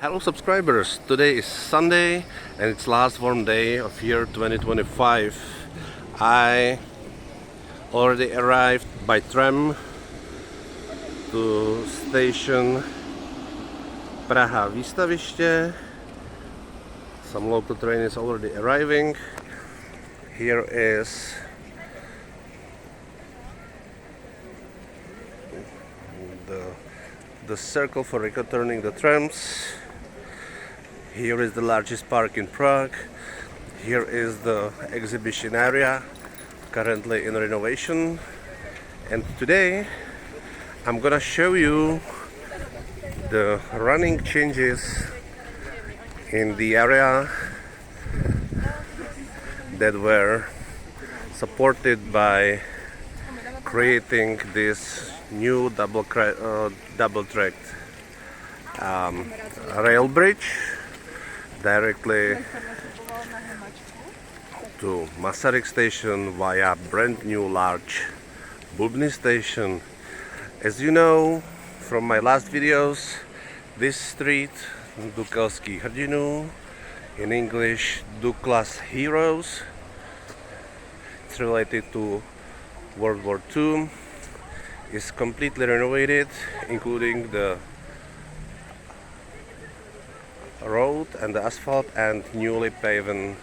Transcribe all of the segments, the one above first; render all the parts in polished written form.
Hello subscribers, today is Sunday and it's last warm day of year 2025. I already arrived by tram to station Praha Výstaviště. Some local train is already arriving. Here is the circle for returning the trams. Here is the largest park in Prague. Here is the exhibition area, currently in renovation. And today I'm gonna show you the running changes in the area that were supported by creating this new double-tracked rail bridge directly to Masaryk station via brand new large Bubny station. As you know from my last videos, this street, Dukelských hrdinů, in English Dukla's Heroes, it's related to World War II, is completely renovated, including the road and the asphalt and newly paved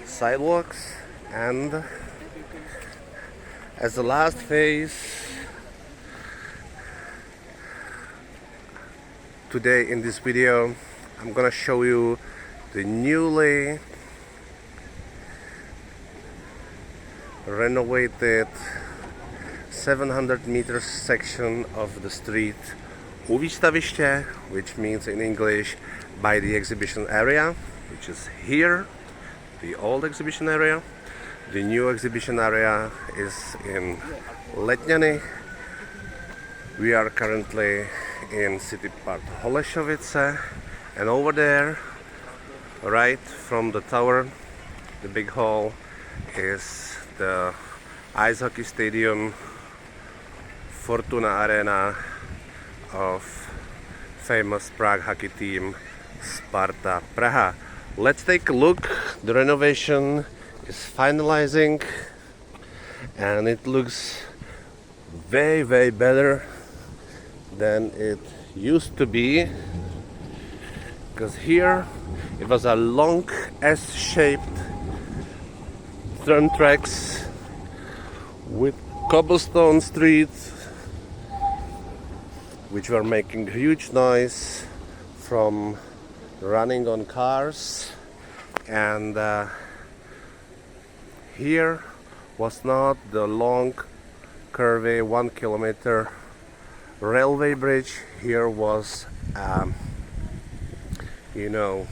sidewalks. And as the last phase, today in this video I'm gonna show you the newly renovated 700 meters section of the street U Výstaviště, which means in English by the exhibition area, which is here, the old exhibition area. The new exhibition area is in Letňany. We are currently in city park Holešovice, and over there, right from the tower, the big hall, is the ice hockey stadium Fortuna Arena of famous Prague hockey team Sparta Praha. Let's take a look. The renovation is finalizing and it looks way better than it used to be, because here it was a long S-shaped tram tracks with cobblestone streets which were making huge noise from running on cars, and here was not the long curvy 1 kilometer railway bridge. Here was it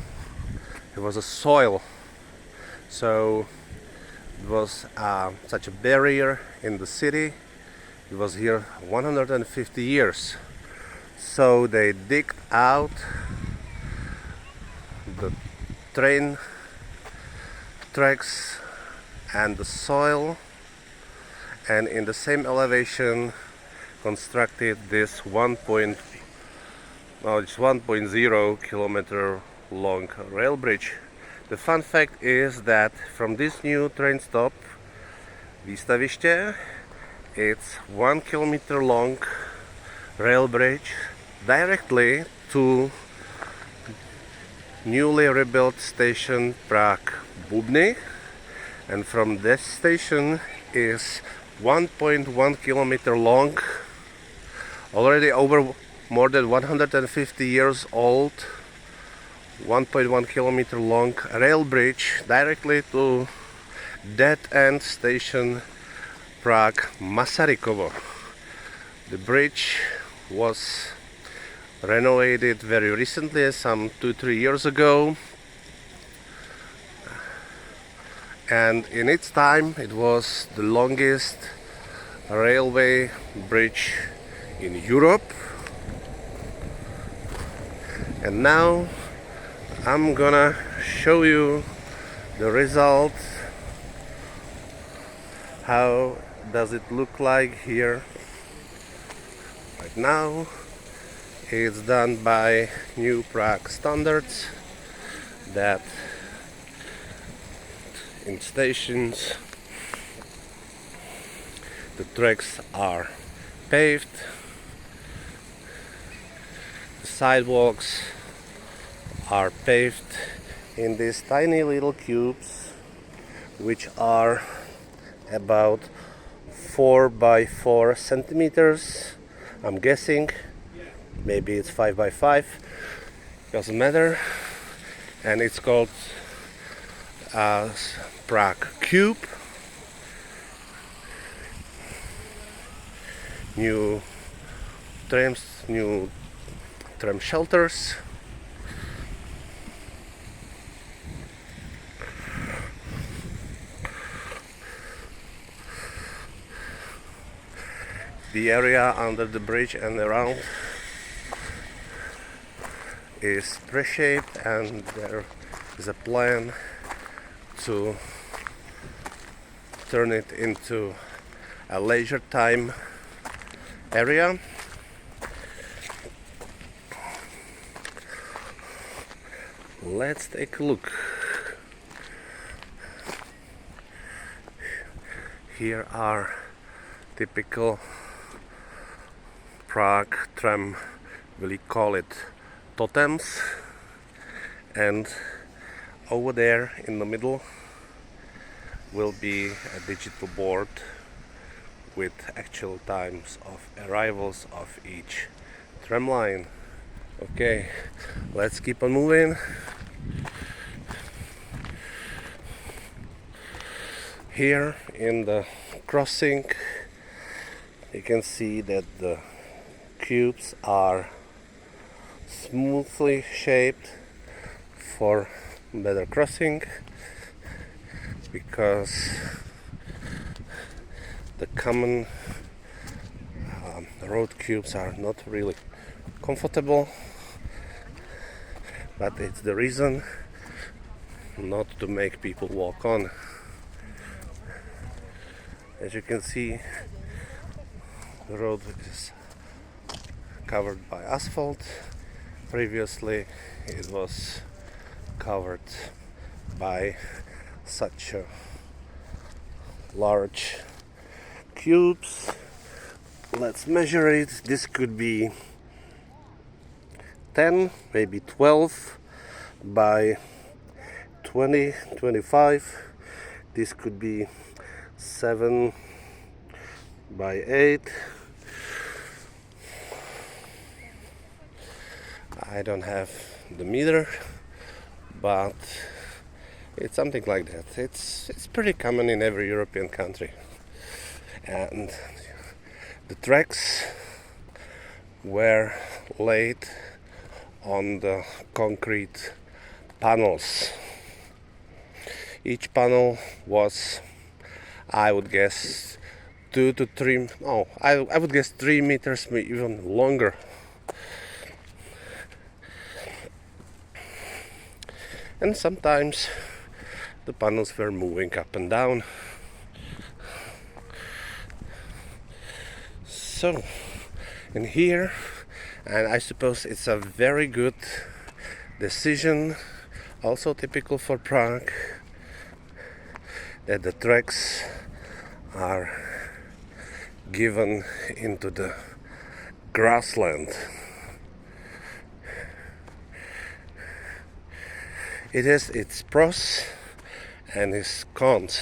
was a soil, so it was such a barrier in the city. It was here 150 years. So they digged out the train tracks and the soil, and in the same elevation constructed this 1.0 kilometer long rail bridge. The fun fact is that from this new train stop, Výstaviště, it's 1 kilometer long rail bridge directly to newly rebuilt station Prague Bubny, and from this station is 1.1 kilometer long, already over more than 150 years old, 1.1 kilometer long rail bridge directly to dead end station Prague Masarykovo. The bridge was renovated very recently, some 2-3 years ago, and in its time it was the longest railway bridge in Europe. And now I'm gonna show you the result. How does it look like here right now? It's done by new Prague standards that in stations the tracks are paved, the sidewalks are paved in these tiny little cubes, which are about 4 by 4 centimeters. I'm guessing, maybe it's 5 by 5, doesn't matter. And it's called Prague Cube. New trams, new tram shelters. The area under the bridge and around is pre-shaped, and there is a plan to turn it into a leisure time area. Let's take a look. Here are typical Prague tram, we call it totems, and over there in the middle will be a digital board with actual times of arrivals of each tram line. Okay, let's keep on moving. Here in the crossing you can see that the cubes are smoothly shaped for better crossing, because the common road cubes are not really comfortable, but it's the reason not to make people walk on. As you can see, the road is covered by asphalt. Previously it was covered by such large cubes. Let's measure it. This could be 10, maybe 12 by 20, 25. This could be 7 by 8. I don't have the meter, but it's something like that. It's pretty common in every European country. And the tracks were laid on the concrete panels. Each panel was, I would guess, 2 to 3, no, I would guess 3 meters, maybe even longer. And sometimes the panels were moving up and down. So, in here, and I suppose it's a very good decision, also typical for Prague, that the tracks are given into the grassland. It has its pros and its cons.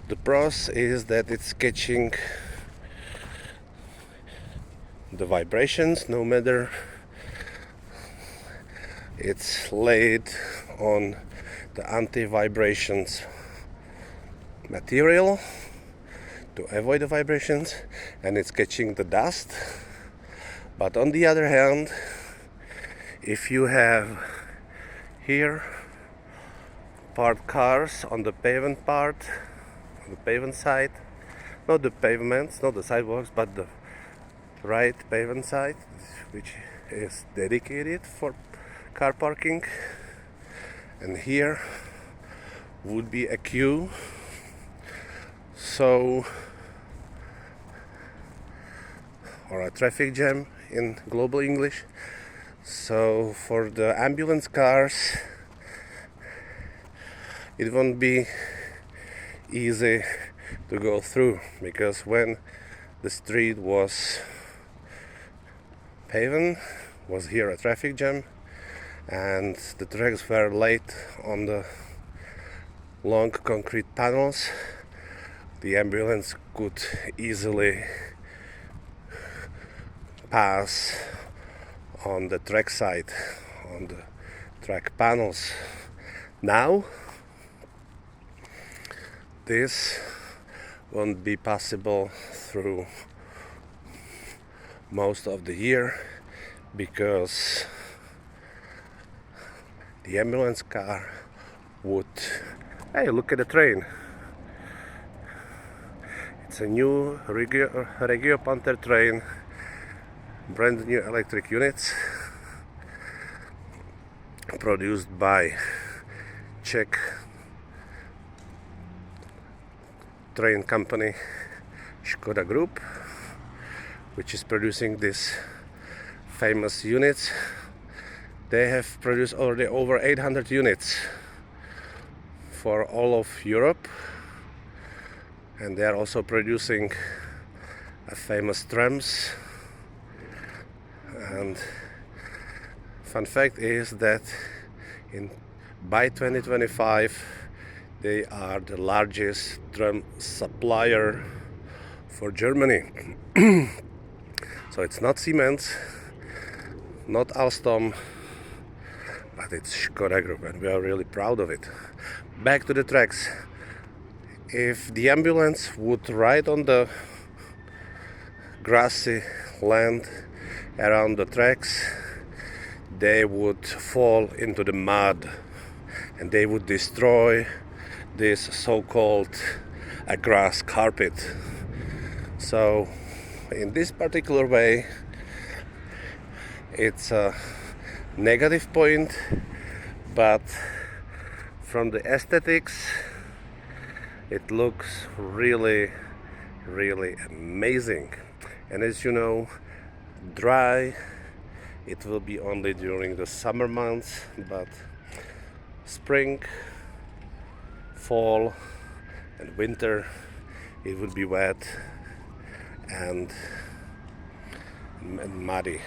The pros is that it's catching the vibrations, no matter it's laid on the anti-vibrations material to avoid the vibrations, and it's catching the dust. But on the other hand, if you have here parked cars on the pavement part, on the pavement side, not the pavements, not the sidewalks, but the right pavement side, which is dedicated for car parking, and here would be a queue, so, or a traffic jam in global English. So for the ambulance cars, it won't be easy to go through, because when the street was paved, was here a traffic jam, and the tracks were laid on the long concrete panels. The ambulance could easily pass on the track side, on the track panels. Now this won't be possible through most of the year, because the ambulance car would... Hey, look at the train. It's a new Regio Panther train, brand new electric units, produced by Czech train company Škoda Group, which is producing these famous units. They have produced already over 800 units for all of Europe, and they are also producing a famous trams. And fun fact is that by 2025 they are the largest tram supplier for Germany. So it's not Siemens, not Alstom, but it's Škoda Group, and we are really proud of it. Back to the tracks. If the ambulance would ride on the grassy land around the tracks, they would fall into the mud, and they would destroy this so-called grass carpet. So in this particular way, it's a negative point, but from the aesthetics it looks really amazing. And as you know, dry it will be only during the summer months, but spring, fall and winter it would be wet and muddy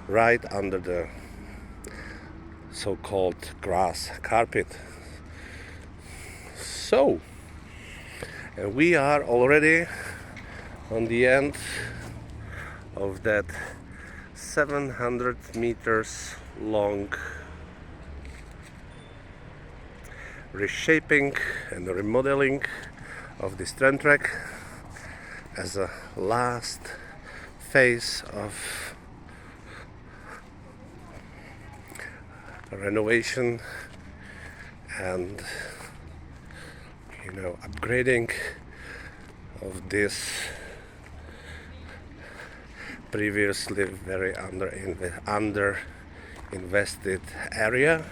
right under the so-called grass carpet. So, and we are already on the end of that 700 meters long reshaping and remodeling of this tram track as a last phase of renovation and upgrading of this previously very under invested area.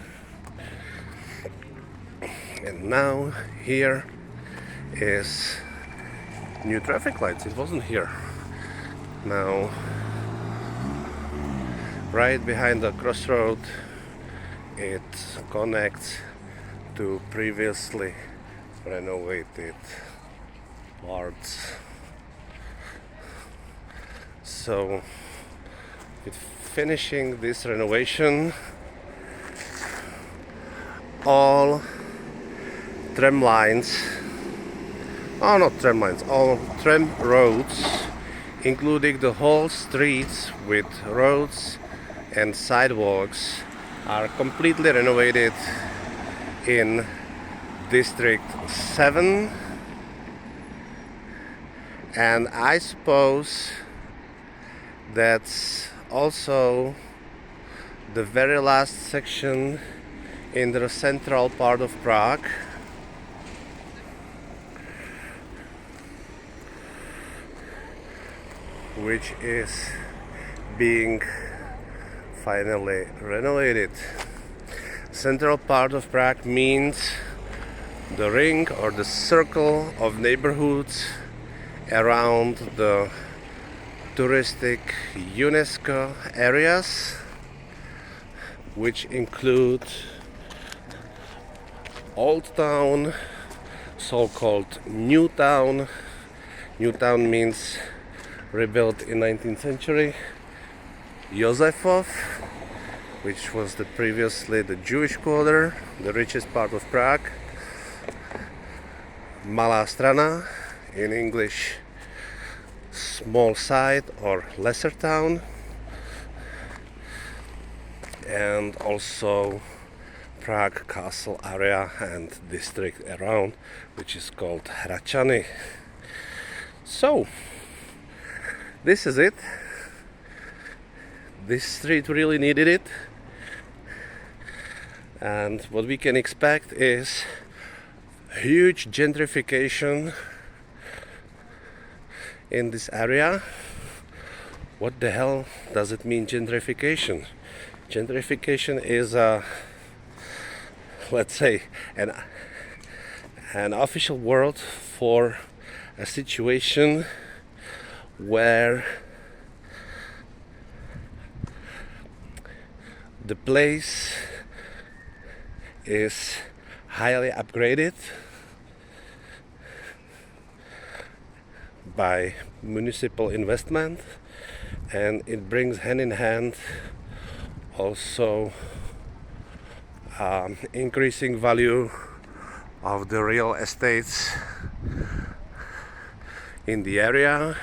And now here is new traffic lights. It wasn't here. Now right behind the crossroad it connects to previously renovated parts. So with finishing this renovation, all tram lines, all tram roads, including the whole streets with roads and sidewalks, are completely renovated in District 7. And I suppose that's also the very last section in the central part of Prague, which is being finally renovated. Central part of Prague means the ring or the circle of neighborhoods around the touristic UNESCO areas, which include Old Town, so-called New Town. New Town means rebuilt in 19th century. Josefov, which was previously the Jewish quarter, the richest part of Prague. Malá Strana, in English, small side or lesser town, and also Prague castle area and district around, which is called Hradčany. So this is it. This street really needed it, and what we can expect is huge gentrification in this area. What the hell does it mean, gentrification? Gentrification is let's say an official word for a situation where the place is highly upgraded by municipal investment, and it brings hand in hand also increasing value of the real estates in the area,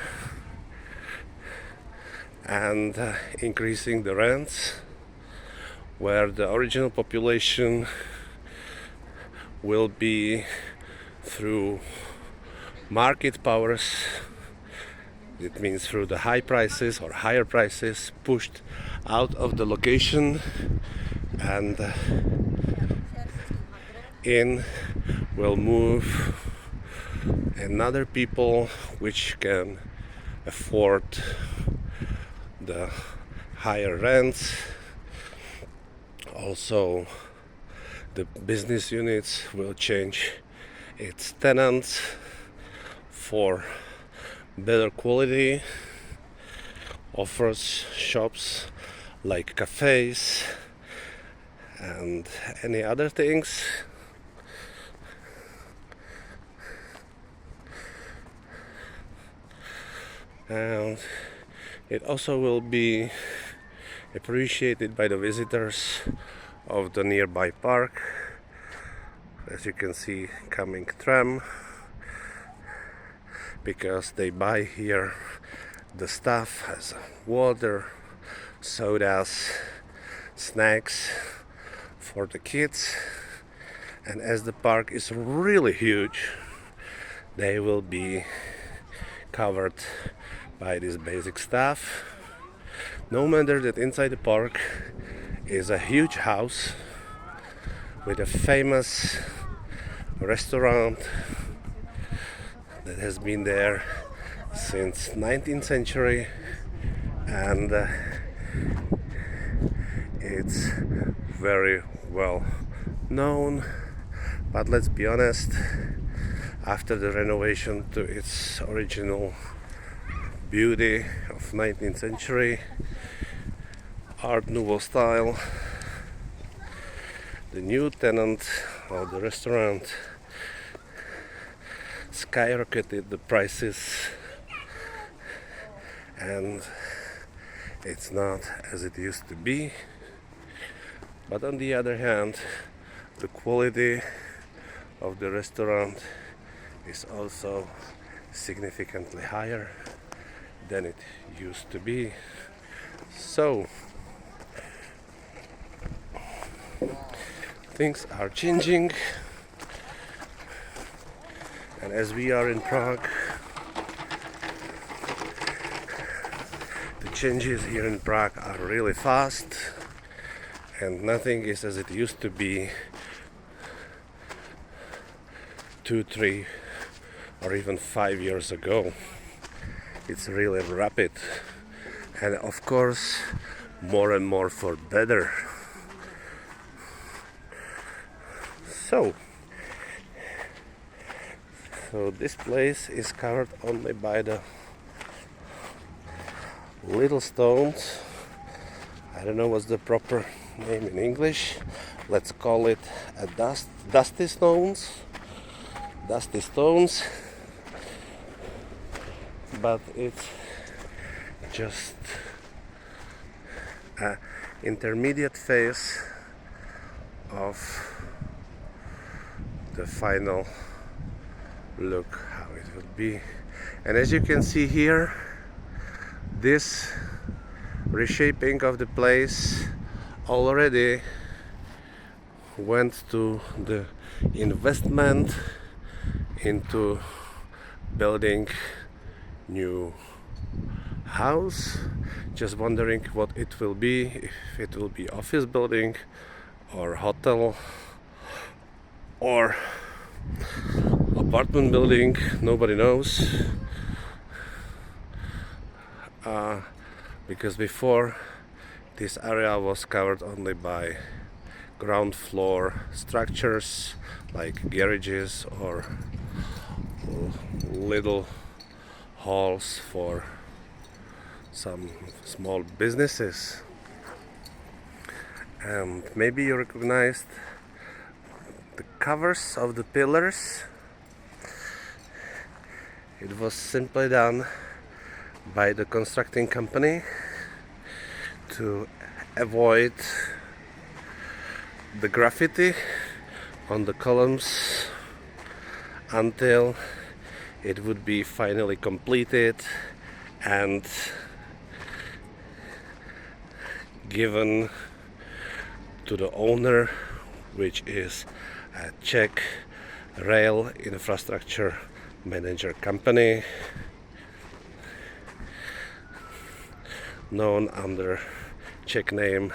and increasing the rents, where the original population will be through market powers, it means through the high prices or higher prices, pushed out of the location, and in will move another people which can afford the higher rents. Also, the business units will change its tenants for better quality offers, shops like cafes and any other things. And it also will be appreciated by the visitors of the nearby park. As you can see, coming tram, because they buy here the stuff as water, sodas, snacks for the kids. And as the park is really huge, they will be covered by this basic stuff. No matter that inside the park is a huge house with a famous restaurant that has been there since 19th century, and it's very well known. But let's be honest, after the renovation to its original beauty of 19th century Art Nouveau style, the new tenant of the restaurant skyrocketed the prices, and it's not as it used to be. But on the other hand, the quality of the restaurant is also significantly higher than it used to be. So things are changing, and as we are in Prague, the changes here in Prague are really fast, and nothing is as it used to be 2, 3 or even 5 years ago. It's really rapid, and of course more and more for better. So this place is covered only by the little stones. I don't know what's the proper name in English. Let's call it a dusty stones. Dusty stones. But it's just an intermediate phase of the final look how it would be. And as you can see here, this reshaping of the place already went to the investment into building new house. Just wondering what it will be, if it will be office building or hotel or apartment building, nobody knows. Because before this area was covered only by ground floor structures like garages or little halls for some small businesses. And maybe you recognized the covers of the pillars. It was simply done by the constructing company to avoid the graffiti on the columns until it would be finally completed and given to the owner, which is a Czech rail infrastructure manager company known under Czech name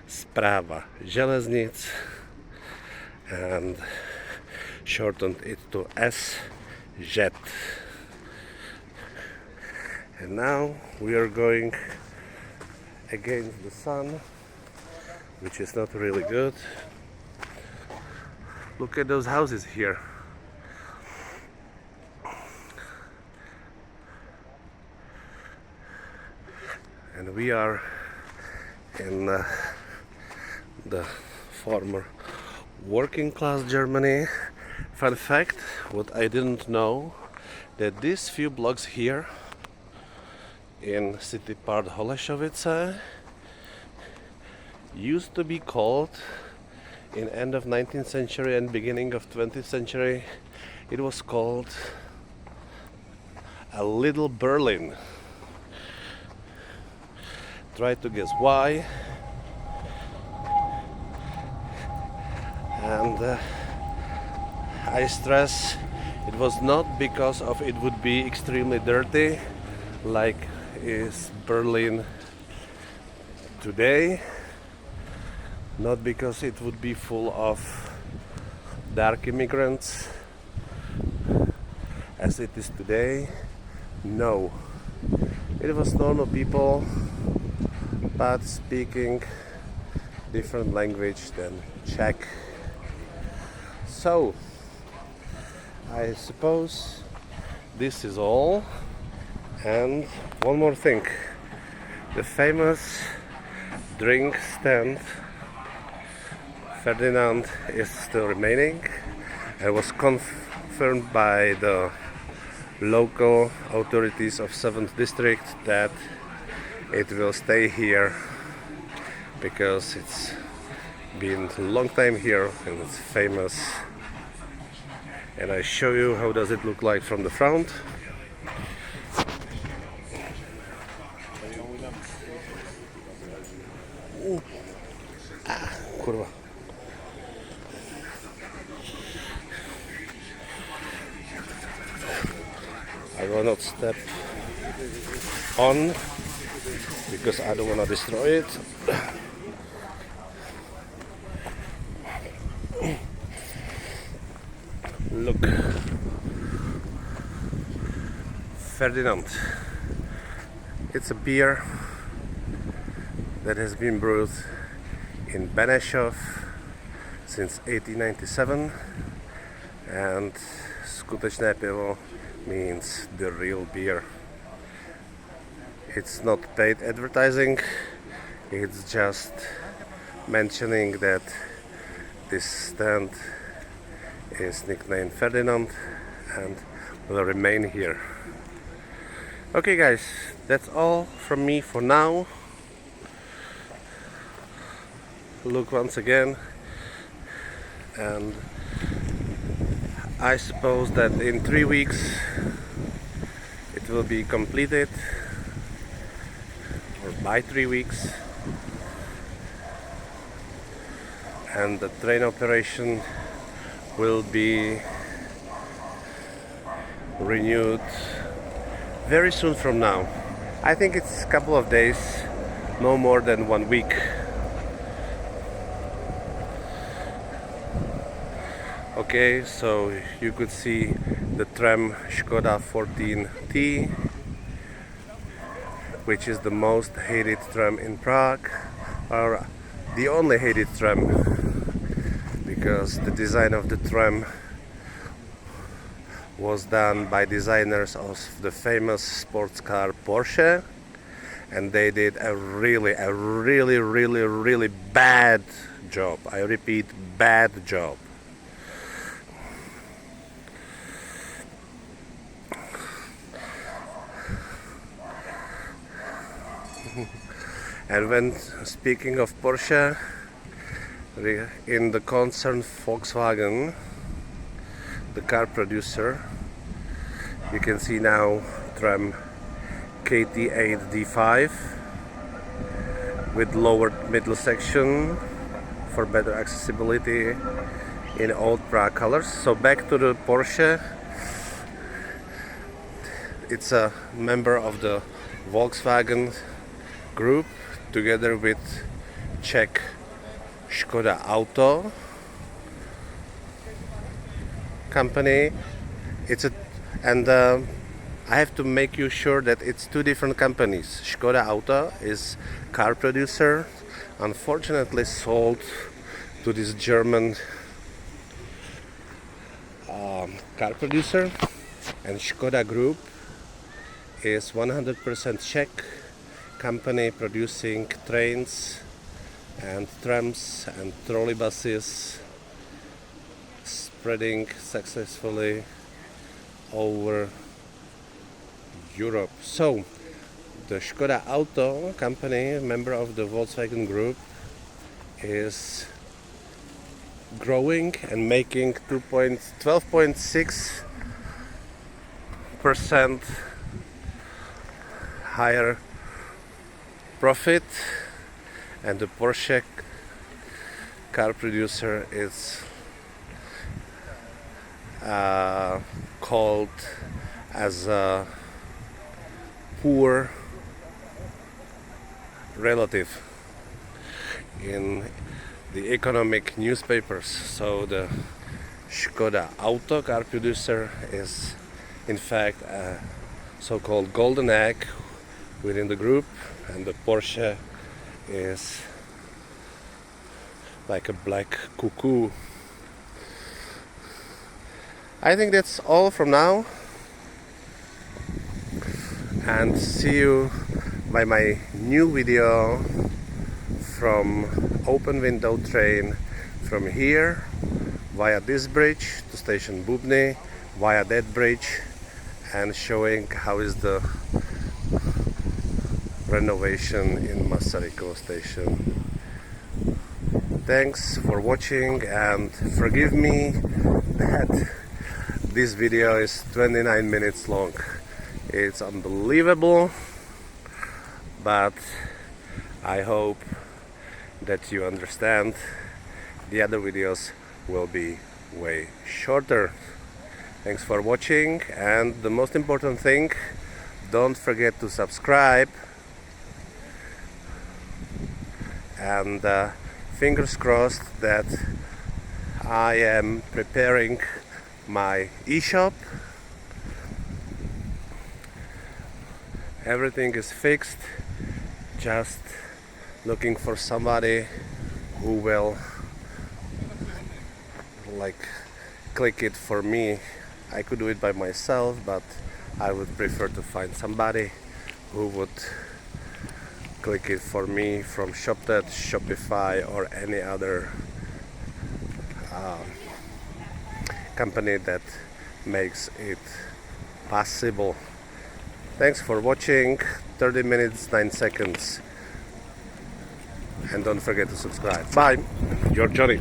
Správa železnic and shortened it to SŽ. And now we are going against the sun, which is not really good. Look at those houses here. And we are in the former working class Germany. Fun fact, what I didn't know, that these few blocks here in city part Holešovice used to be called, in end of 19th century and beginning of 20th century, it was called a Little Berlin. Try to guess why. And I stress it was not because of it would be extremely dirty like is Berlin today, not because it would be full of dark immigrants as it is today. No, it was normal people but speaking different language than Czech. So I suppose this is all. And one more thing, the famous drink stand Ferdinand is still remaining. It was confirmed by the local authorities of 7th district that it will stay here because it's been a long time here and it's famous. And I show you how does it look like from the front. Kurwa. I will not step on because I don't want to destroy it. Look, Ferdinand. It's a beer that has been brewed in Benešov since 1897, and skutečné pivo means the real beer. It's not paid advertising, it's just mentioning that this stand is nicknamed Ferdinand and will remain here. Okay guys, that's all from me for now. Look once again, and I suppose that in 3 weeks it will be completed, or by 3 weeks, and the train operation will be renewed very soon from now. I think it's a couple of days, no more than 1 week. Okay, so you could see the tram Škoda 14T, which is the most hated tram in Prague, or the only hated tram, because the design of the tram was done by designers of the famous sports car Porsche, and they did a really bad job. I repeat, bad job. And when speaking of Porsche, in the concern Volkswagen, the car producer, you can see now tram KT8D5 with lowered middle section for better accessibility in old Prague colors. So back to the Porsche. It's a member of the Volkswagen group together with Czech Škoda Auto company. I have to make you sure that it's two different companies. Škoda Auto is car producer, unfortunately sold to this German car producer, and Škoda Group is 100% Czech company producing trains and trams and trolleybuses, spreading successfully over Europe. So the Škoda Auto company, member of the Volkswagen Group, is growing and making 12.6% higher profit, and the Porsche car producer is called as a poor relative in the economic newspapers. So the Škoda Auto car producer is in fact a so-called golden egg within the group, and the Porsche is like a black cuckoo. I think that's all from now, and see you by my new video from open window train from here via this bridge to station Bubny, via that bridge, and showing how is the renovation in Masarykovo station. Thanks for watching, and forgive me that this video is 29 minutes long. It's unbelievable, but I hope that you understand. The other videos will be way shorter. Thanks for watching, and the most important thing, don't forget to subscribe, and fingers crossed that I am preparing my e-shop. Everything is fixed, just looking for somebody who will click it for me. I could do it by myself, but I would prefer to find somebody who would click it for me from ShopTet, Shopify, or any other company that makes it possible. Thanks for watching. 30 minutes 9 seconds, and don't forget to subscribe. Bye. Your Johnny.